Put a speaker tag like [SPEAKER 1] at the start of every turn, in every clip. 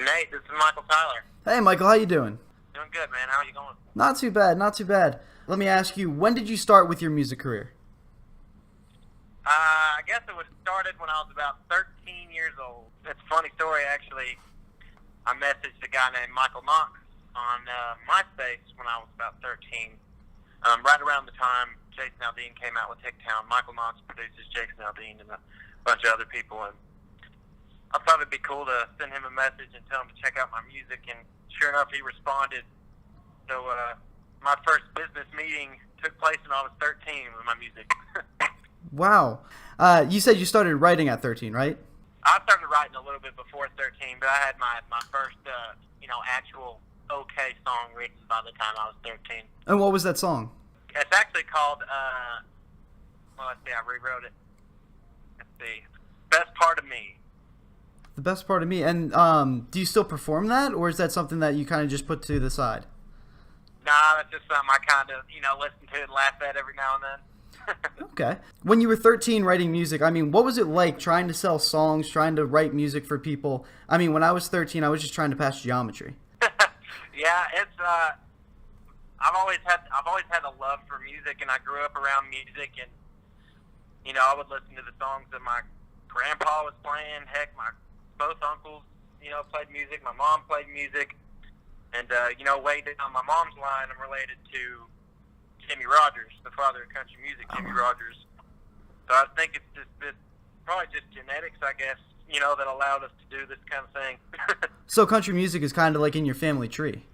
[SPEAKER 1] Nate, this is Michael Tyler.
[SPEAKER 2] Hey, Michael, how you doing?
[SPEAKER 1] Doing good, man. How are you going?
[SPEAKER 2] Not too bad, not too bad. Let me ask you, when did you start with your music career?
[SPEAKER 1] I guess it was started when I was about 13 years old. It's a funny story, actually. I messaged a guy named Michael Knox on MySpace when I was about 13. Right around the time Jason Aldean came out with Hicktown. Michael Knox produces Jason Aldean and a bunch of other people. And I thought it'd be cool to send him a message and tell him to check out my music. And sure enough, he responded. So my first business meeting took place when I was 13 with my music.
[SPEAKER 2] Wow. You said you started writing at 13, right?
[SPEAKER 1] I started writing a little bit before 13, but I had my first, actual okay song written by the time I was 13.
[SPEAKER 2] And what was that song?
[SPEAKER 1] It's actually called, let's see, I rewrote it. Let's see, Best Part of Me.
[SPEAKER 2] The Best Part of Me. And do you still perform that, or is that something that you kind of just put to the side?
[SPEAKER 1] Nah, that's just something I kind of, listen to and laugh at every now and then.
[SPEAKER 2] Okay. When you were 13 writing music, what was it like trying to sell songs, trying to write music for people? When I was 13, I was just trying to pass geometry.
[SPEAKER 1] Yeah, it's I've always had a love for music, and I grew up around music, and I would listen to the songs that my grandpa was playing. Heck, my both uncles, played music. My mom played music, and way down my mom's line, I'm related to Jimmie Rodgers, the father of country music, Jimmie Rodgers. So I think it's probably just genetics, I guess, that allowed us to do this kind of thing.
[SPEAKER 2] So country music is kind of like in your family tree.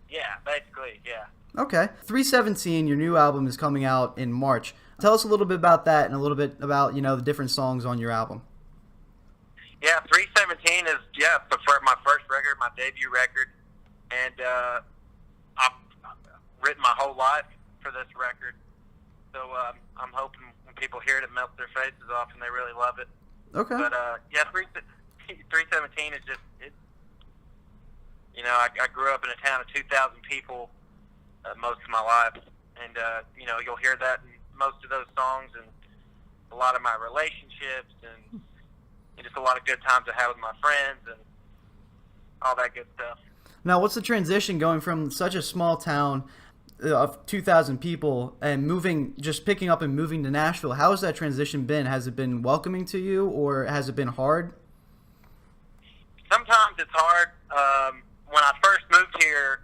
[SPEAKER 1] Yeah, basically, yeah.
[SPEAKER 2] Okay. 317, your new album is coming out in March. Tell us a little bit about that and a little bit about, the different songs on your album.
[SPEAKER 1] Yeah, 317 is, my first record, my debut record. And I've written my whole life for this record. So I'm hoping when people hear it, it melts their faces off and they really love it.
[SPEAKER 2] Okay.
[SPEAKER 1] But, 317 is just, I grew up in a town of 2,000 people most of my life. And, you'll hear that in most of those songs and a lot of my relationships and just a lot of good times I had with my friends and all that good stuff.
[SPEAKER 2] Now, what's the transition going from such a small town of 2,000 people and picking up and moving to Nashville? How has that transition been? Has it been welcoming to you, or has it been hard?
[SPEAKER 1] Sometimes it's hard. When I first moved here,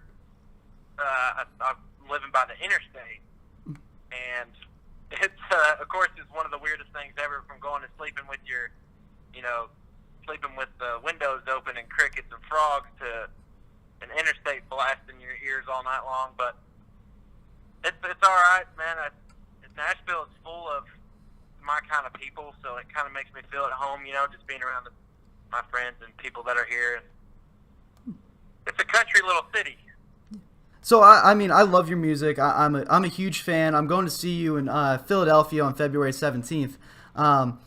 [SPEAKER 1] I'm living by the interstate, and it's of course it's one of the weirdest things ever, from going and sleeping with the windows open and crickets and frogs to an interstate blasting your ears all night long. But it's all right, man. Nashville is full of my kind of people, so it kind of makes me feel at home, just being around my friends and people that are here. It's a country little city.
[SPEAKER 2] So I love your music. I'm a huge fan. I'm going to see you in Philadelphia on February 17th.
[SPEAKER 1] Awesome.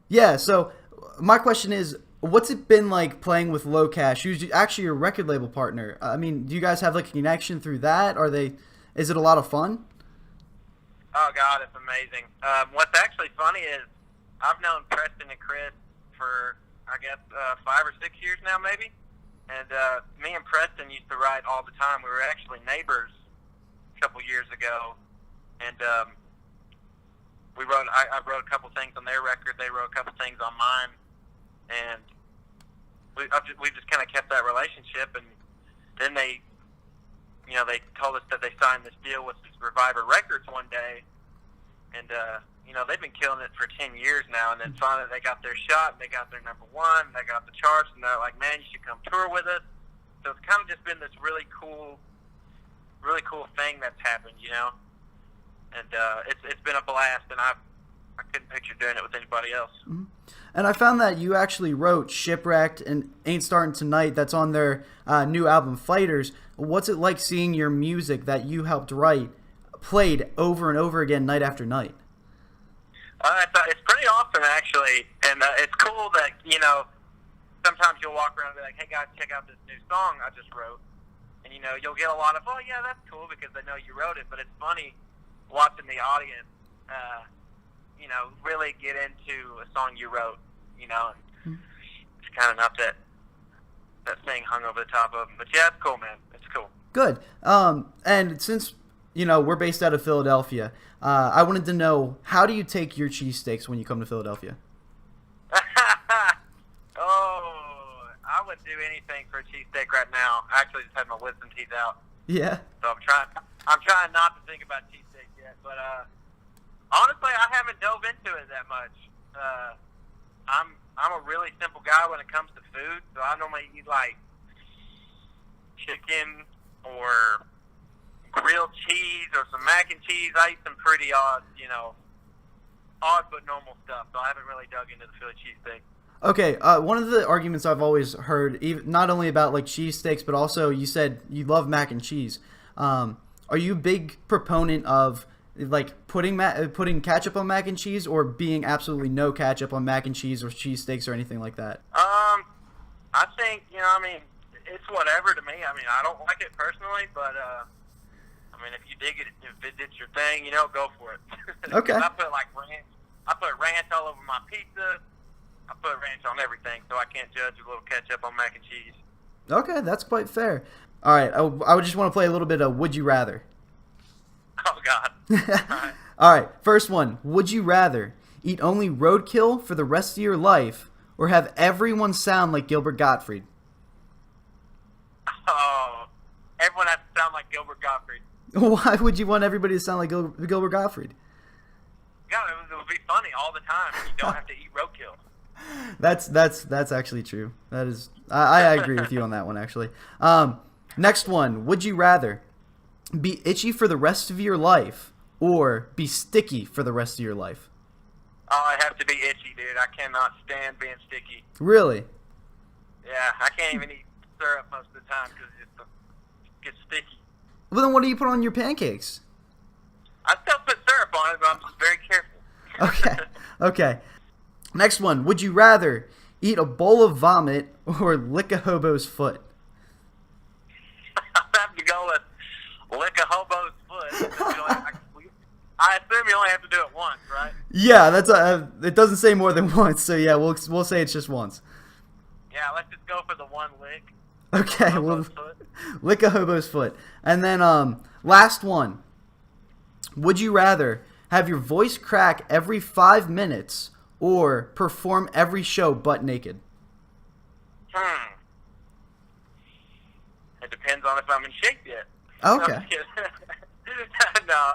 [SPEAKER 2] Yeah. So my question is, what's it been like playing with Low Cash, who's actually your record label partner? Do you guys have like a connection through that? Is it a lot of fun?
[SPEAKER 1] Oh God, it's amazing. What's actually funny is I've known Preston and Chris for I guess 5 or 6 years now, maybe. And me and Preston used to write all the time. We were actually neighbors a couple years ago, and I wrote a couple things on their record. They wrote a couple things on mine, and we just kind of kept that relationship. And then they told us that they signed this deal with Reviver Records one day, and they've been killing it for 10 years now. And then finally they got their shot, and they got their number one, they got the charts, and they're like, man, you should come tour with us. So it's kind of just been this really cool thing that's happened, and it's been a blast, and I couldn't picture doing it with anybody else.
[SPEAKER 2] Mm-hmm. And I found that you actually wrote Shipwrecked and Ain't Starting Tonight. That's on their new album, Fighters. What's it like seeing your music that you helped write played over and over again night after night?
[SPEAKER 1] It's pretty awesome, actually, and it's cool that, sometimes you'll walk around and be like, hey, guys, check out this new song I just wrote, and, you'll get a lot of, oh, yeah, that's cool, because they know you wrote it, but it's funny watching the audience, really get into a song you wrote, and it's kind of enough that thing hung over the top of them. But yeah, it's cool, man. It's cool.
[SPEAKER 2] Good. And since we're based out of Philadelphia, I wanted to know, how do you take your cheesesteaks when you come to Philadelphia?
[SPEAKER 1] Oh, I would do anything for a cheesesteak right now. I actually just had my wisdom teeth out.
[SPEAKER 2] Yeah.
[SPEAKER 1] So I'm trying not to think about cheesesteak yet, but honestly, I haven't dove into it that much. I'm a really simple guy when it comes to food, so I normally eat like chicken or grilled cheese or some mac and cheese. I eat some pretty odd but normal stuff. So I haven't really dug into the Philly cheesesteak.
[SPEAKER 2] Okay, one of the arguments I've always heard, not only about like cheesesteaks, but also you said you love mac and cheese. Are you a big proponent of like putting ketchup on mac and cheese, or being absolutely no ketchup on mac and cheese or cheesesteaks or anything like that?
[SPEAKER 1] I think it's whatever to me. I mean, I don't like it personally, but if you dig it, if it's your thing, go for it.
[SPEAKER 2] Okay.
[SPEAKER 1] I put ranch all over my pizza. I put ranch on everything, so I can't judge a little ketchup on mac and cheese.
[SPEAKER 2] Okay, that's quite fair. All right, I would just want to play a little bit of Would You Rather.
[SPEAKER 1] Oh, God.
[SPEAKER 2] All right, first one. Would you rather eat only roadkill for the rest of your life, or have everyone sound like Gilbert Gottfried?
[SPEAKER 1] Oh, everyone has to sound like Gilbert Gottfried.
[SPEAKER 2] Why would you want everybody to sound like Gilbert Gottfried?
[SPEAKER 1] Yeah, it would be funny all the time. You don't have to eat roadkill.
[SPEAKER 2] That's actually true. That is, I agree with you on that one, actually. Next one. Would you rather be itchy for the rest of your life, or be sticky for the rest of your life?
[SPEAKER 1] Oh, I have to be itchy, dude. I cannot stand being sticky.
[SPEAKER 2] Really?
[SPEAKER 1] Yeah, I can't even eat syrup most of the time because it just gets sticky.
[SPEAKER 2] Well, then what do you put on your pancakes?
[SPEAKER 1] I still put syrup on it, but I'm just very careful.
[SPEAKER 2] Okay. Next one. Would you rather eat a bowl of vomit or lick a hobo's foot?
[SPEAKER 1] I have to go with lick a hobo's foot. I assume you only have to do it once, right?
[SPEAKER 2] Yeah, that's it doesn't say more than once, so yeah, we'll say it's just once.
[SPEAKER 1] Yeah, let's just go for the one lick.
[SPEAKER 2] Okay, well, lick a hobo's foot. And then last one. Would you rather have your voice crack every 5 minutes, or perform every show butt naked?
[SPEAKER 1] It depends on if I'm in shape yet.
[SPEAKER 2] Okay.
[SPEAKER 1] No,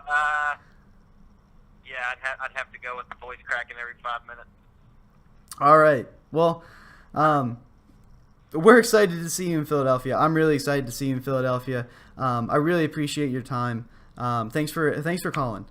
[SPEAKER 1] yeah, I'd have to go with the voice cracking every 5 minutes.
[SPEAKER 2] All right. Well, we're excited to see you in Philadelphia. I'm really excited to see you in Philadelphia. I really appreciate your time. Thanks for calling.